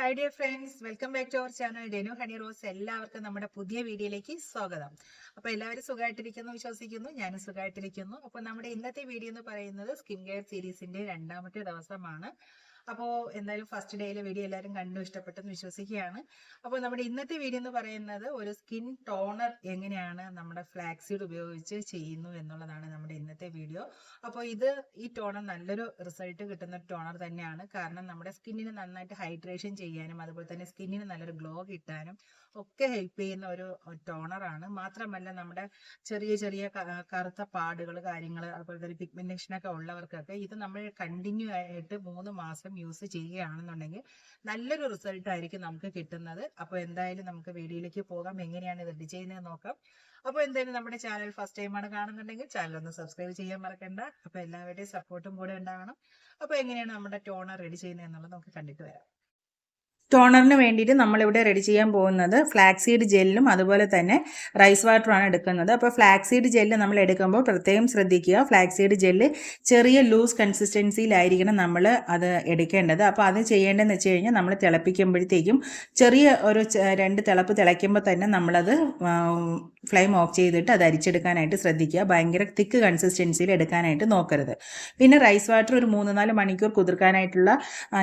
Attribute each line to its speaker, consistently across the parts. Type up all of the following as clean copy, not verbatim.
Speaker 1: Hi dear friends, welcome back to our channel Denu Honey Rose. എല്ലാവർക്കും നമ്മുടെ പുതിയ വീഡിയോയിലേക്ക് സ്വാഗതം. അപ്പോൾ എല്ലാവരും സുഖമായിട്ടിരിക്കുന്നു വിശ്വസിക്കുന്നു. ഞാനും സുഖമായിട്ടിരിക്കുന്നു. അപ്പോൾ നമ്മുടെ ഇന്നത്തെ വീഡിയോ എന്ന് പറയുന്നത് സ്കിൻ കെയർ സീരീസിന്റെ രണ്ടാമത്തെ ദിവസമാണ്. അപ്പോൾ എന്തായാലും ഫസ്റ്റ് ഡേയിലെ വീഡിയോ എല്ലാവരും കണ്ടു ഇഷ്ടപ്പെട്ടെന്ന് വിശ്വസിക്കുകയാണ്. അപ്പോൾ നമ്മുടെ ഇന്നത്തെ വീഡിയോ എന്ന് പറയുന്നത് ഒരു സ്കിൻ ടോണർ എങ്ങനെയാണ് നമ്മുടെ ഫ്ലാക്സീഡ് ഉപയോഗിച്ച് ചെയ്യുന്നു എന്നുള്ളതാണ് നമ്മുടെ ഇന്നത്തെ വീഡിയോ. അപ്പോൾ ഈ ടോണർ നല്ലൊരു റിസൾട്ട് കിട്ടുന്ന ടോണർ തന്നെയാണ്. കാരണം നമ്മുടെ സ്കിന്നിന് നന്നായിട്ട് ഹൈഡ്രേഷൻ ചെയ്യാനും അതുപോലെ തന്നെ സ്കിന്നിന് നല്ലൊരു ഗ്ലോ കിട്ടാനും ഒക്കെ ഹെൽപ്പ് ചെയ്യുന്ന ഒരു ടോണറാണ്. മാത്രമല്ല നമ്മുടെ ചെറിയ ചെറിയ കറുത്ത പാടുകൾ കാര്യങ്ങൾ അതുപോലെ തന്നെ പിഗ്മെന്റേഷൻ ഒക്കെ ഉള്ളവർക്കൊക്കെ ഇത് നമ്മൾ കണ്ടിന്യൂ ആയിട്ട് 3 മാസം യൂസ് ചെയ്യുകയാണെന്നുണ്ടെങ്കിൽ നല്ലൊരു റിസൾട്ട് ആയിരിക്കും നമുക്ക് കിട്ടുന്നത്. അപ്പോൾ എന്തായാലും നമുക്ക് വീഡിയോയിലേക്ക് പോകാം. എങ്ങനെയാണ് ഇത് റെഡി ചെയ്യുന്നത് നോക്കാം. അപ്പോൾ എന്തായാലും നമ്മുടെ ചാനൽ ഫസ്റ്റ് ടൈമാണ് കാണുന്നുണ്ടെങ്കിൽ ചാനൽ ഒന്ന് സബ്സ്ക്രൈബ് ചെയ്യാൻ മറക്കണ്ട. അപ്പോൾ എല്ലാവരുടെയും സപ്പോർട്ടും കൂടെ ഉണ്ടാവണം. അപ്പോൾ എങ്ങനെയാണ് നമ്മുടെ ടോണർ റെഡി ചെയ്യുന്നത് എന്നുള്ളത് നമുക്ക് കണ്ടിട്ട് വരാം. ടോണറിന് വേണ്ടിയിട്ട് നമ്മളിവിടെ റെഡി ചെയ്യാൻ പോകുന്നത് ഫ്ലാക്സീഡ് ജെല്ലും അതുപോലെ തന്നെ റൈസ് വാട്ടറുമാണ് എടുക്കുന്നത്. അപ്പോൾ ഫ്ലാക്സീഡ് ജെല്ല് നമ്മൾ എടുക്കുമ്പോൾ പ്രത്യേകം ശ്രദ്ധിക്കുക. ഫ്ലാക്സീഡ് ജെല്ല് ചെറിയ ലൂസ് കൺസിസ്റ്റൻസിയിലായിരിക്കണം നമ്മൾ അത് എടുക്കേണ്ടത്. അപ്പോൾ അത് ചെയ്യേണ്ടതെന്ന് വെച്ച് കഴിഞ്ഞാൽ നമ്മൾ തിളപ്പിക്കുമ്പോഴത്തേക്കും ചെറിയ ഒരു 2 തിളപ്പ് തിളയ്ക്കുമ്പോൾ തന്നെ നമ്മളത് ഫ്ലെയിം ഓഫ് ചെയ്തിട്ട് അത് അരിച്ചെടുക്കാനായിട്ട് ശ്രദ്ധിക്കുക. ഭയങ്കര തിക്ക് കൺസിസ്റ്റൻസിയിൽ എടുക്കാനായിട്ട് നോക്കരുത്. പിന്നെ റൈസ് വാട്ടർ ഒരു 3-4 മണിക്കൂർ കുതിർക്കാനായിട്ടുള്ള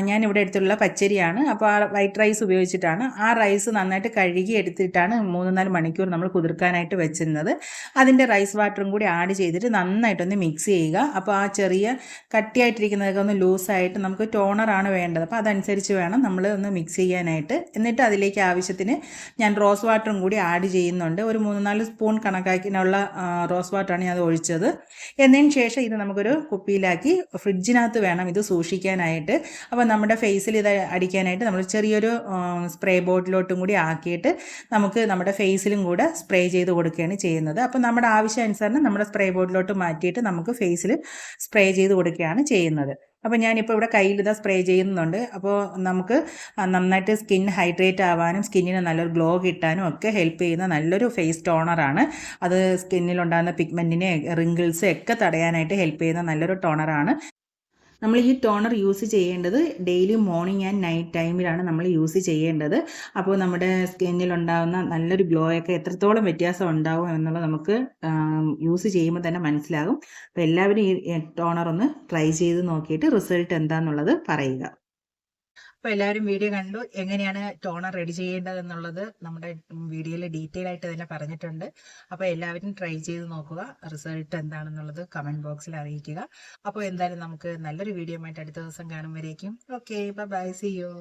Speaker 1: ഞാനിവിടെ എടുത്തുള്ള പച്ചരിയാണ്. അപ്പോൾ വൈറ്റ് റൈസ് ഉപയോഗിച്ചിട്ടാണ്. ആ റൈസ് നന്നായിട്ട് കഴുകി എടുത്തിട്ടാണ് 3-4 മണിക്കൂർ നമ്മൾ കുതിർക്കാനായിട്ട് വെച്ചിരുന്നത്. അതിൻ്റെ റൈസ് വാട്ടറും കൂടി ആഡ് ചെയ്തിട്ട് നന്നായിട്ടൊന്ന് മിക്സ് ചെയ്യുക. അപ്പോൾ ആ ചെറിയ കട്ടിയായിട്ടിരിക്കുന്നതൊക്കെ ഒന്ന് ലൂസായിട്ട് നമുക്ക് ടോണറാണ് വേണ്ടത്. അപ്പോൾ അതനുസരിച്ച് വേണം നമ്മൾ ഒന്ന് മിക്സ് ചെയ്യാനായിട്ട്. എന്നിട്ട് അതിലേക്ക് ആവശ്യത്തിന് ഞാൻ റോസ് വാട്ടറും കൂടി ആഡ് ചെയ്യുന്നുണ്ട്. ഒരു 3-4 സ്പൂൺ കണക്കാക്കിനുള്ള റോസ് വാട്ടറാണ് ഞാൻ ഒഴിച്ചത്. എന്നതിന് ശേഷം ഇത് നമുക്കൊരു കുപ്പിയിലാക്കി ഫ്രിഡ്ജിനകത്ത് വേണം ഇത് സൂക്ഷിക്കാനായിട്ട്. അപ്പോൾ നമ്മുടെ ഫേസിൽ ഇത് അടിക്കാനായിട്ട് നമ്മൾ ചെറിയൊരു സ്പ്രേ ബോട്ടിലോട്ടും കൂടി ആക്കിയിട്ട് നമുക്ക് നമ്മുടെ ഫേസിലും കൂടെ സ്പ്രേ ചെയ്ത് കൊടുക്കുകയാണ് ചെയ്യുന്നത്. അപ്പോൾ നമ്മുടെ ആവശ്യാനുസരണം നമ്മുടെ സ്പ്രേ ബോട്ടിലോട്ട് മാറ്റിയിട്ട് നമുക്ക് ഫേസിൽ സ്പ്രേ ചെയ്ത് കൊടുക്കുകയാണ് ചെയ്യുന്നത്. അപ്പോൾ ഞാനിപ്പോൾ ഇവിടെ കയ്യിൽ ഇതാ സ്പ്രേ ചെയ്യുന്നുണ്ട്. അപ്പോൾ നമുക്ക് നന്നായിട്ട് സ്കിൻ ഹൈഡ്രേറ്റ് ആവാനും സ്കിന്നിന് നല്ലൊരു ഗ്ലോ കിട്ടാനും ഒക്കെ ഹെൽപ്പ് ചെയ്യുന്ന നല്ലൊരു ഫേസ് ടോണറാണ്. അത് സ്കിന്നിലുണ്ടാകുന്ന പിഗ്മെൻറ്റിനെ റിങ്കിൾസ് ഒക്കെ തടയാനായിട്ട് ഹെൽപ്പ് ചെയ്യുന്ന നല്ലൊരു ടോണറാണ്. നമ്മൾ ഈ ടോണർ യൂസ് ചെയ്യേണ്ടത് ഡെയിലി മോർണിംഗ് ആൻഡ് നൈറ്റ് ടൈമിലാണ് നമ്മൾ യൂസ് ചെയ്യേണ്ടത്. അപ്പോൾ നമ്മുടെ സ്കിന്നിലുണ്ടാകുന്ന നല്ലൊരു ഗ്ലോയൊക്കെ എത്രത്തോളം വ്യത്യാസം ഉണ്ടാവും എന്നുള്ളത് നമുക്ക് യൂസ് ചെയ്യുമ്പോൾ തന്നെ മനസ്സിലാകും. അപ്പോൾ എല്ലാവരും ഈ ടോണർ ഒന്ന് ട്രൈ ചെയ്ത് നോക്കിയിട്ട് റിസൾട്ട് എന്താണെന്നുള്ളത് പറയുക. അപ്പോൾ എല്ലാവരും വീഡിയോ കണ്ടു. എങ്ങനെയാണ് ടോണർ റെഡി ചെയ്യേണ്ടത് എന്നുള്ളത് നമ്മുടെ വീഡിയോയിൽ ഡീറ്റെയിൽ ആയിട്ട് തന്നെ പറഞ്ഞിട്ടുണ്ട്. അപ്പോൾ എല്ലാവരും ട്രൈ ചെയ്ത് നോക്കുക. റിസൾട്ട് എന്താണെന്നുള്ളത് കമൻറ്റ് ബോക്സിൽ അറിയിക്കുക. അപ്പോൾ എന്തായാലും നമുക്ക് നല്ലൊരു വീഡിയോ ആയിട്ട് അടുത്ത ദിവസം കാണുമ്പോഴേക്കും ഓക്കെ ബൈ, സീ യു.